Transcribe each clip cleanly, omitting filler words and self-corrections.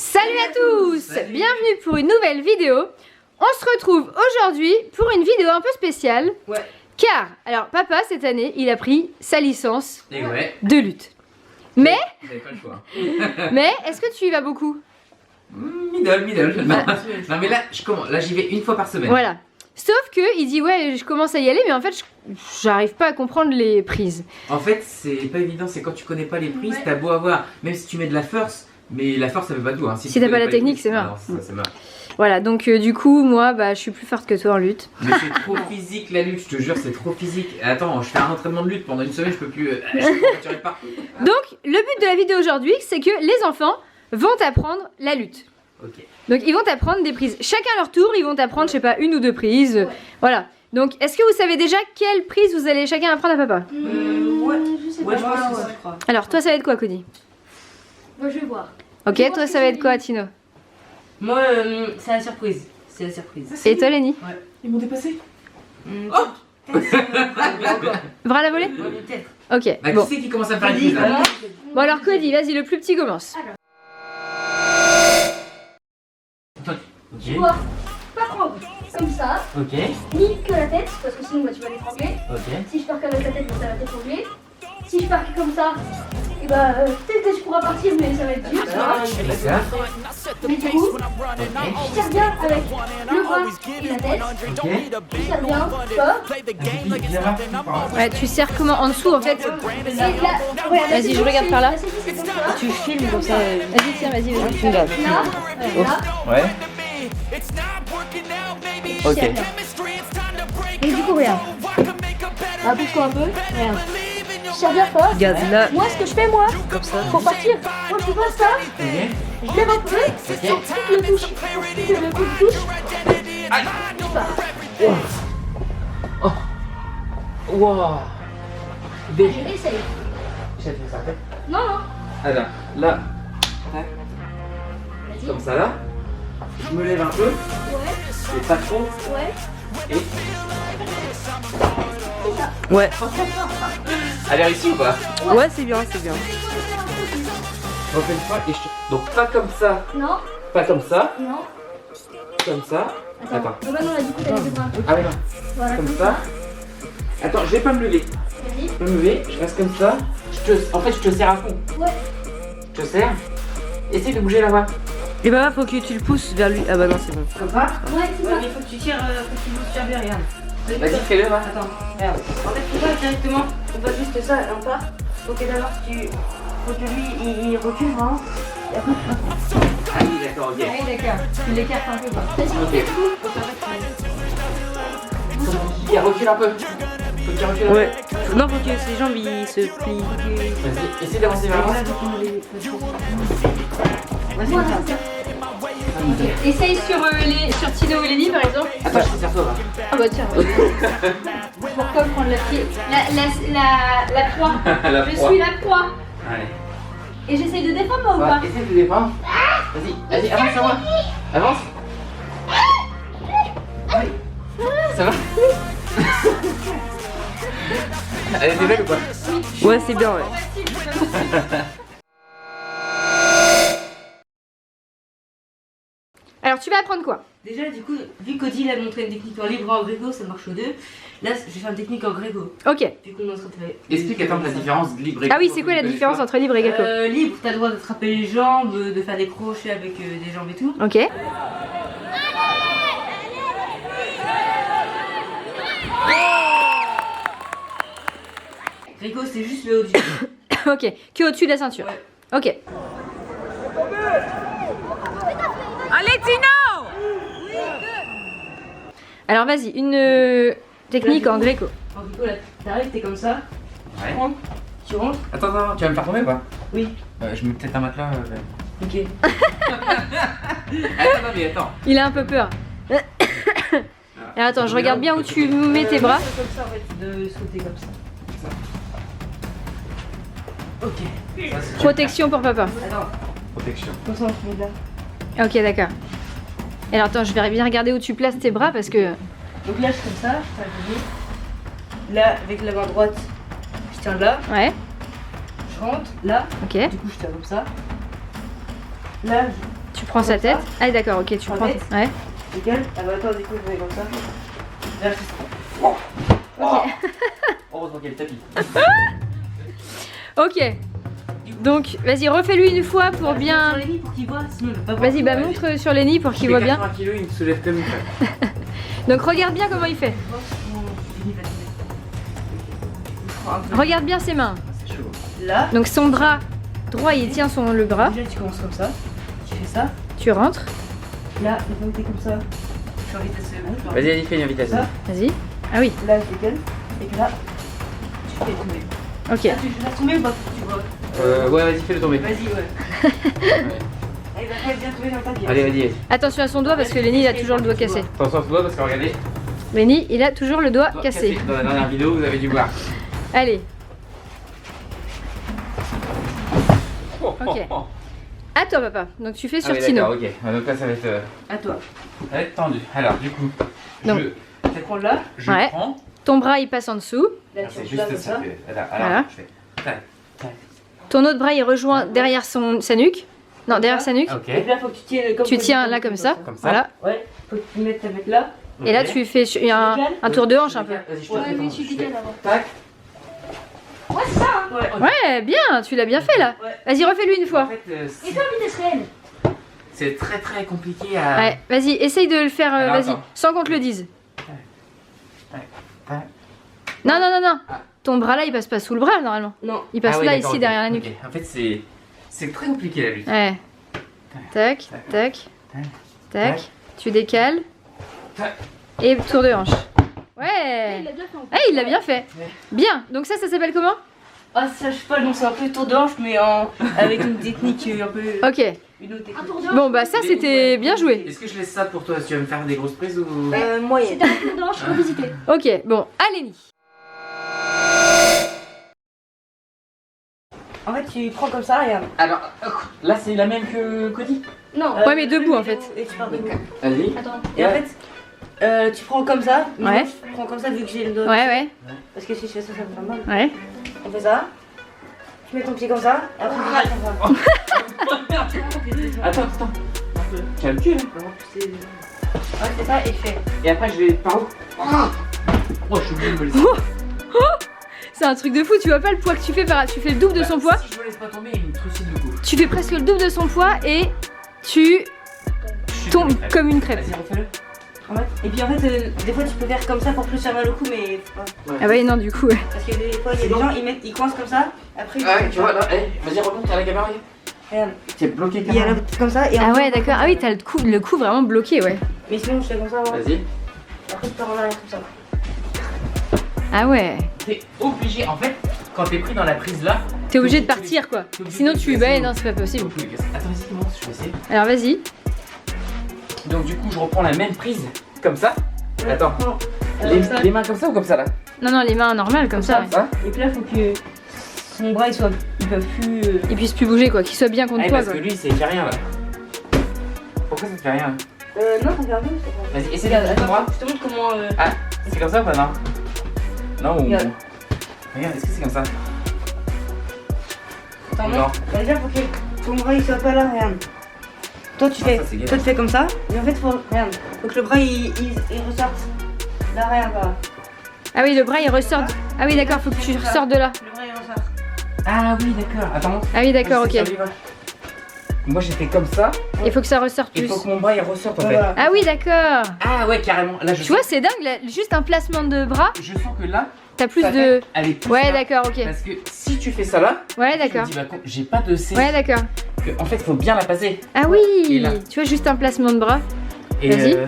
Salut à tous! Salut. Bienvenue pour une nouvelle vidéo. On se retrouve aujourd'hui pour une vidéo un peu spéciale. Ouais. Car, alors papa cette année, il a pris sa licence Et ouais. de lutte. Mais, Vous avez pas le choix. mais est-ce que tu y vas beaucoup? Middle. Non mais là, là j'y vais une fois par semaine. Voilà. Sauf que il dit ouais, je commence à y aller, mais en fait, j'arrive pas à comprendre les prises. En fait, c'est pas évident, c'est quand tu connais pas les prises, t'as beau avoir, même si tu mets de la force, mais la force ça veut pas tout. Hein. Si tu t'as connais pas la les technique, prises, c'est mort. non, c'est mort. Voilà, donc du coup, moi, bah, je suis plus forte que toi en lutte. Mais c'est trop physique la lutte, je te jure, c'est trop physique. Attends, je fais un entraînement de lutte pendant une semaine, je peux plus. Je pas. Donc, le but de la vidéo aujourd'hui, c'est que les enfants vont apprendre la lutte. Ok. Donc ils vont apprendre des prises. Chacun à leur tour, ils vont apprendre, je sais pas, une ou deux prises. Voilà. Donc est-ce que vous savez déjà quelle prise vous allez chacun apprendre à papa? Ouais, je sais ouais, pas. je pense que c'est ça, je crois. Alors toi ça va être quoi, Cody? Moi je vais voir. Ok, toi ça va être quoi, Tino? Moi, c'est la surprise. C'est la surprise. Et toi, Lenny? Ils m'ont dépassé. Bras à la volée? Peut-être. Ok, Bah, bon. qui c'est qui commence à me faire une prise là? Bon alors Cody, vas-y, le plus petit commence. Tu dois pas prendre comme ça, Ok. ni que la tête, parce que sinon bah, tu vas l'étrangler. Ok. Si je pars qu'avec la tête, bah, ça va t'étrangler. Si je pars que comme ça, et bah peut-être que je pourras partir, mais ça va être dur, ça va. D'accord. Mais du coup, Ok. je tire bien avec le bras et la tête. Ok. Je tire bien, toi. Ouais, tu serres comment en dessous en fait? Et là, regarde, Vas-y, je regarde par là. C'est comme ça. Tu filmes comme ça. Vas-y, tiens, vas-y, vas-y. Tu là. Là, là. Ouais. Ok. Et du coup, regarde. Ah, pousse-toi un peu. Regarde. Je tire bien fort. Gaz là. Moi, ce que je fais, moi, Comme ça. pour partir, moi, je fais ça. Ok. Je lève un peu, sur toute le touche. Sur le coup de touche. Je pars. Wow. Je essaye. J'ai fait ça. Non, non. Alors, là. Tac. Vas-y. Comme ça là. Je me lève un peu, Ouais, et pas trop. ouais. Et. C'est ça. Ouais. Elle est réussie ou pas? Ouais, c'est bien, c'est bien. Je refais une fois et je. Donc pas comme ça, Non, pas comme ça, non. comme ça. Attends. Oh bah non, là, du coup, t'as les deux bras. Ah oui non. Voilà, Comme ça. Attends, je vais pas me lever. Vas-y. Je peux me lever, je reste comme ça. En fait, je te serre à fond. Ouais. Je te serre. Essaye de bouger là-bas. Et bah, faut que tu le pousses vers lui. Ah bah non, c'est bon. Comme ça. Ouais, c'est ça. il faut que tu tires, bien, regarde. Vas-y, fais-le là. Attends, regarde. En fait, faut pas directement, faut pas juste ça, on part. Faut que d'abord faut que lui il recule vraiment. Ah oui, d'accord, ok. Oui, d'accord. Tu l'écartes un peu quoi. Ok. Il recule un peu. Faut qu'il recule un peu. Ouais. Non, faut que ses jambes ils se plient. Vas-y, essaye d'avancer vers moi. Vas-y, voilà, c'est ça. Essaye sur Tino et Lenny par exemple. Attends, je te serre toi là. Ah bah tiens. Pourquoi prendre la pied? La proie. La Je proie. suis la proie. Allez. Et j'essaye de défendre, moi, ou pas? Ouais, essaye de défendre. Vas-y, avance sur moi. Avance. Ça va? Elle était belle ou pas? Ouais, c'est bien, ouais. Alors tu vas apprendre quoi? Déjà, du coup, vu que Cody il a montré une technique en libre en gréco, ça marche aux deux. Là, je vais faire une technique en gréco. Ok. Vu qu'on est en train de faire- Explique attends la différence de libre et Ah oui, c'est quoi la différence entre libre et gecko? Libre, t'as le droit d'attraper les jambes, de faire des crochets avec des jambes et tout. Ok. Gréco, c'est juste le haut du. Ok. Que au-dessus de la ceinture. Ouais. Ok. Alors vas-y, une technique en gréco. En gréco, là, t'arrives, t'es comme ça. Ouais. Tu rentres. Attends, tu vas me faire tomber ou pas? Oui. Je mets peut-être un matelas. Ok. Attends, mais attends. Il a un peu peur. Alors attends, je regarde bien où tu mets tes bras. Comme ça, en fait, de sauter comme ça. Ok. Ça, c'est- Protection pour papa. Attends, Protection. comme ça, on se met là. Ok, d'accord. Et alors attends, je vais bien regarder où tu places tes bras parce que... Donc là, je fais comme ça, je fais un pied. Là, avec la main droite, je tiens là. Ouais, Je rentre, là. ok. Du coup, je tiens comme ça. Là, prends sa tête. Ah d'accord, ok, tu En prends. tête. Ouais. Nickel. Ah bah attends, du coup, je vais comme ça. Là, Heureusement qu'il y a le tapis. Ok. Donc, vas-y, refais-lui une fois pour bien. Sur les nids pour qu'il voit, sinon il va pas voir. Vas-y, bah montre sur les nids pour qu'il voit bien. 80 kilos, il me soulève comme une femme. Donc, regarde bien comment il fait. Regarde bien ses mains. C'est chaud. Là, Donc, son bras droit, il tient le bras. déjà tu commences comme ça. Tu fais ça. Tu rentres. Là, une fois que t'es comme ça, je suis en vitesse seconde. Vas-y, vas-y, fais une vitesse. Ça. Vas-y. Ah oui, Là, je décale. Et que là, tu fais tomber. ok. Là, tu laisses tomber ou pas tu vois. Ouais, vas-y, fais-le tomber. Vas-y, ouais. Elle va bien tomber dans le tapis. Allez, vas-y. Attention à son doigt parce que Lenny, il a toujours le doigt cassé. Attention à ce doigt parce que regardez. Lenny, il a toujours le doigt Doigt cassé. Dans la dernière vidéo, vous avez dû voir. Allez, Ok. à toi, papa. Donc, tu fais Ah sur oui, Tino. d'accord, ok. Donc là, ça va être, À toi. tendu. Alors, du coup, Donc. Tu prends là. je Ouais. prends. Ton bras, il passe en dessous. Là, Ah, tu c'est rentres là juste comme ça. ça. Alors, Voilà. je fais. Tac, tac. Ton autre bras, il rejoint derrière sa nuque. Non, derrière sa nuque. Ok. Et là, faut que tu tiennes comme Tu tiens là comme ça. Comme ça. Voilà. Ouais, faut que tu mettes ta mètre là. Et là, Ok. tu fais un tour de hanche un peu. Vas-y, je te Ouais, fais mais ton- tu je fais- décales avant. Tac. Ouais, c'est ça, hein. Ouais. Ouais, bien, tu l'as bien fait là. Ouais. Vas-y, refais-lui une En fois. fait, Et fais en vitesse réelle. c'est très très compliqué à. Ouais, vas-y, essaye de le faire, Alors, vas-y, attends. sans qu'on te le dise. tac. Non, non, non, non. Ah. Ton bras là, il passe pas sous le bras normalement. Non. Il passe Ah oui, là, d'accord, ici, ok. derrière la nuque. Ok. En fait, c'est très compliqué la lutte. Ouais. Tac, tac, tac. Tu décales. Tac. Et tour de hanche. Il Ouais. l'a bien fait en Ah, il l'a bien fait. Bien. Donc ça s'appelle comment? Ah, ça, je sais pas, non, c'est un peu tour de hanche, mais avec une technique un peu. Ok. Une autre Un technique. tour de hanche. Bon, bah ça, c'était bien joué. Est-ce que je laisse ça pour toi? Tu vas me faire des grosses prises ou. Moyenne. C'était un tour de hanche revisité. Ok, bon, allez, Lenny. En fait, tu prends comme ça, regarde. Alors, là, c'est la même que Cody. Non. Ouais, mais debout, en fait. Et tu pars debout. Vas-y. Attends. Et en fait, tu prends comme ça. mais Ouais. moi, je prends comme ça vu que j'ai le dos. Ouais, ouais, Parce que si je fais ça, ça me fait mal. ouais. On fait ça. Tu mets ton pied comme ça. Et après, tu fais comme ça. Attends, attends. Calcul. Ouais, c'est ça et je fais. Et après, je vais par où? Oh, je suis obligé de me laisser. C'est un truc de fou, tu vois pas le poids que tu fais tu fais le double de son poids. Si je me laisse pas tomber, il me trucide le cou. Tu fais presque le double de son poids et tu Je suis tombes crêpe. comme une crêpe. Vas-y, refais-le. En fait, et puis en fait, des fois tu peux faire comme ça pour plus faire mal au cou, mais faut pas. Ah ouais, non, du coup, ouais. Parce que des fois, il y a des gens, ils coincent comme ça. Après, ils Ah, font tu vois là, vas-y, remonte à la caméra. Regarde. T'es bloqué Il y a caméra. la comme ça. Et Ah après, ouais, d'accord. Ah oui, t'as le cou vraiment bloqué, ouais. Mais sinon, je fais comme ça. Ouais. Vas-y. Après, tu pars en arrière comme ça. Ah ouais. T'es obligé, en fait, quand t'es pris dans la prise là. T'es obligé de partir, quoi. T'es obligé Sinon, de tu... laisser Bah l'eau. non, c'est pas possible. Attends, vas-y, commence, je vais essayer. Alors, vas-y. Donc, du coup, je reprends la même prise, comme ça. Attends, Non. les mains comme ça ou comme ça là? Non, non, les mains normales, comme ça, ouais. Ça. Et puis là, faut que son bras, il peut plus. Ils puissent plus bouger, quoi. Qu'ils soient bien contre Ah, toi, parce quoi. que lui, ça fait rien là. Pourquoi ça te fait rien? Non, ça fait un peu. c'est pas- Vas-y, essaie de faire moi. Je te montre comment. Ah, c'est comme ça ou pas? Non. Non ou. Regarde. Regarde, est-ce que c'est comme ça? Attends, Non. non. Bah, déjà, faut que ton bras il soit pas là, regarde. Toi, tu Ah, fais. ça, c'est galère. Toi, tu fais comme ça. Et en fait, regarde. Faut que le bras il ressorte. Là, regarde, là. Ah oui, le bras, il ressort. Ah oui, d'accord, faut que tu ressortes de là. Le bras il ressort. Ah oui, d'accord. Attends. Ah oui, d'accord, ok. Ça lui va. Moi j'ai fait comme ça. Il faut que ça ressorte Il plus. faut que mon bras il ressorte en fait. Voilà. Ah oui, d'accord. Ah ouais, carrément. Là, je Tu vois, c'est dingue, là, juste un placement de bras, je sens que là, t'as plus ta de... tête, elle est plus Ouais, là. d'accord, ok. Parce que si tu fais ça là, Ouais, je me d'accord. dis, bah, j'ai pas de C. Ouais, d'accord. En fait, faut bien la passer. Ah Et oui, là. tu vois, juste un placement de bras. Et Vas-y.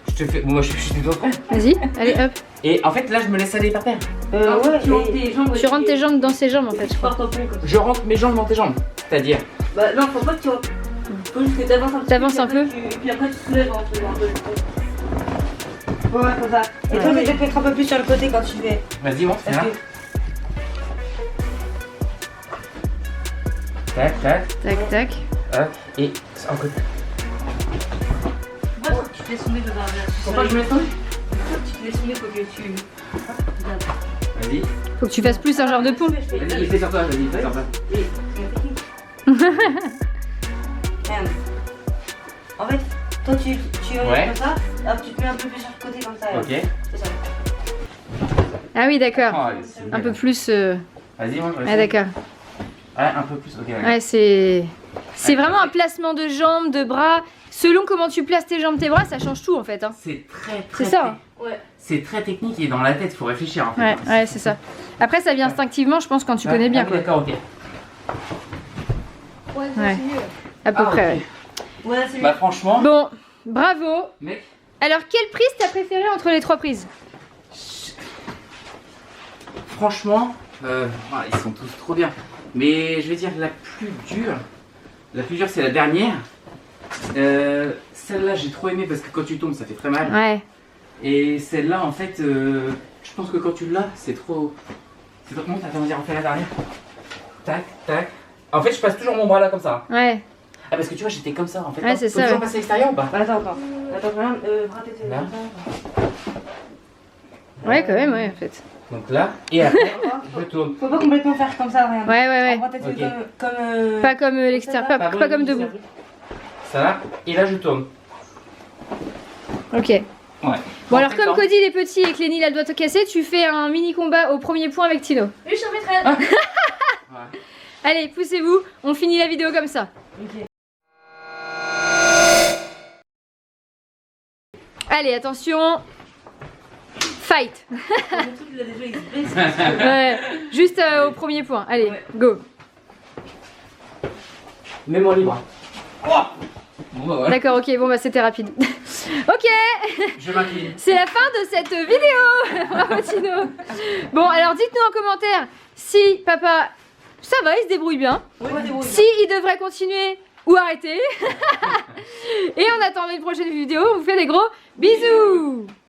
je te fais. Bon, moi je suis plutôt prêt. Vas-y, allez, hop. Et en fait, là, je me laisse aller par terre. Ouais, tu rentres tes jambes. Tu rentres tes jambes dans ses jambes, en fait, je Tu crois. portes un peu comme ça. Je rentre mes jambes dans tes jambes. C'est-à-dire. Bah, non, faut pas que tu rentres. Faut juste que t'avances un petit peu. T'avances puis un après, peu. Puis après, tu soulèves un peu. Ouais, comme ça. Et toi, je vais te mettre un peu plus sur le côté quand tu fais. Vas-y, monte, c'est Parce là. que. Tac, tac, Tac, tac. hop. Et en côté. Pourquoi tu te laisses tomber devant Pourquoi je me laisse tomber? Pourquoi tu te laisses tomber, faut que tu. Vas-y. Faut que tu fasses plus un genre de pompe. Vas-y, fais sur toi, vas-y, fais sur toi. Oui, c'est une technique. Regarde. En fait, toi tu Ouais. comme ça, hop, tu te mets un peu plus sur le côté comme ça. Ok. C'est ça. Ah oui, d'accord. Oh, c'est Un bien. peu plus. Vas-y, moi je vais Ah d'accord. Ouais, un peu plus, ok. Ouais. Ouais, c'est vraiment un placement de jambes, de bras. Selon comment tu places tes jambes, tes bras, ça change tout en fait. Hein. C'est très C'est ça, hein. Ouais. C'est très technique et dans la tête, faut réfléchir en fait. Ouais, ouais, c'est ça. Après, ça vient instinctivement, je pense, quand tu connais bien, Ah, quoi. D'accord, ok. Ouais, Ouais. c'est mieux. À peu Ah, près. ok. Ouais. Ouais, c'est Bah franchement, Bon, bravo. mec, Alors, quelle prise t'as préférée entre les 3 prises? franchement, ils sont tous trop bien. Mais je vais dire la plus dure c'est la dernière. Celle-là j'ai trop aimé parce que quand tu tombes ça fait très mal. Ouais. Et celle-là en fait, je pense que quand tu l'as c'est trop... C'est trop... Attends, vas-y, refais la dernière. Tac, tac. En fait je passe toujours mon bras là comme ça. Ouais. Ah parce que tu vois j'étais comme ça en fait. Ouais, c'est Faut ça, toujours ouais. passer à l'extérieur ou pas? Attends, bras tête Là. comme ça. Ouais, quand même, ouais, en fait. Donc là, et après je tourne. Faut pas complètement faire comme ça, regarde. Ouais, ouais, ouais. Bras tête Ok. comme Pas comme l'extérieur, pas comme debout. Ça là, et là je tourne. Ok. Ouais. Bon, alors, En fait, comme non. Cody il est petit et que Lenny a le doigt te casser, tu fais un mini combat au premier point avec Tino. Oui, je mettrai. Ouais. Allez, poussez-vous, on finit la vidéo comme ça. Ok. Allez, attention. Fight. Le truc, il a déjà exprès. Ouais, juste au premier point. Allez, Ouais. go. Mets-moi libre. Oh bon bah voilà, D'accord, ok, bon bah c'était rapide. Ok, je m'incline. c'est la fin de cette vidéo. Bravo Tino. Bon, alors dites-nous en commentaire si papa, ça va, il se débrouille bien. Ouais, débrouille. Si il devrait continuer ou arrêter. Et en attendant une prochaine vidéo, on vous fait des gros bisous.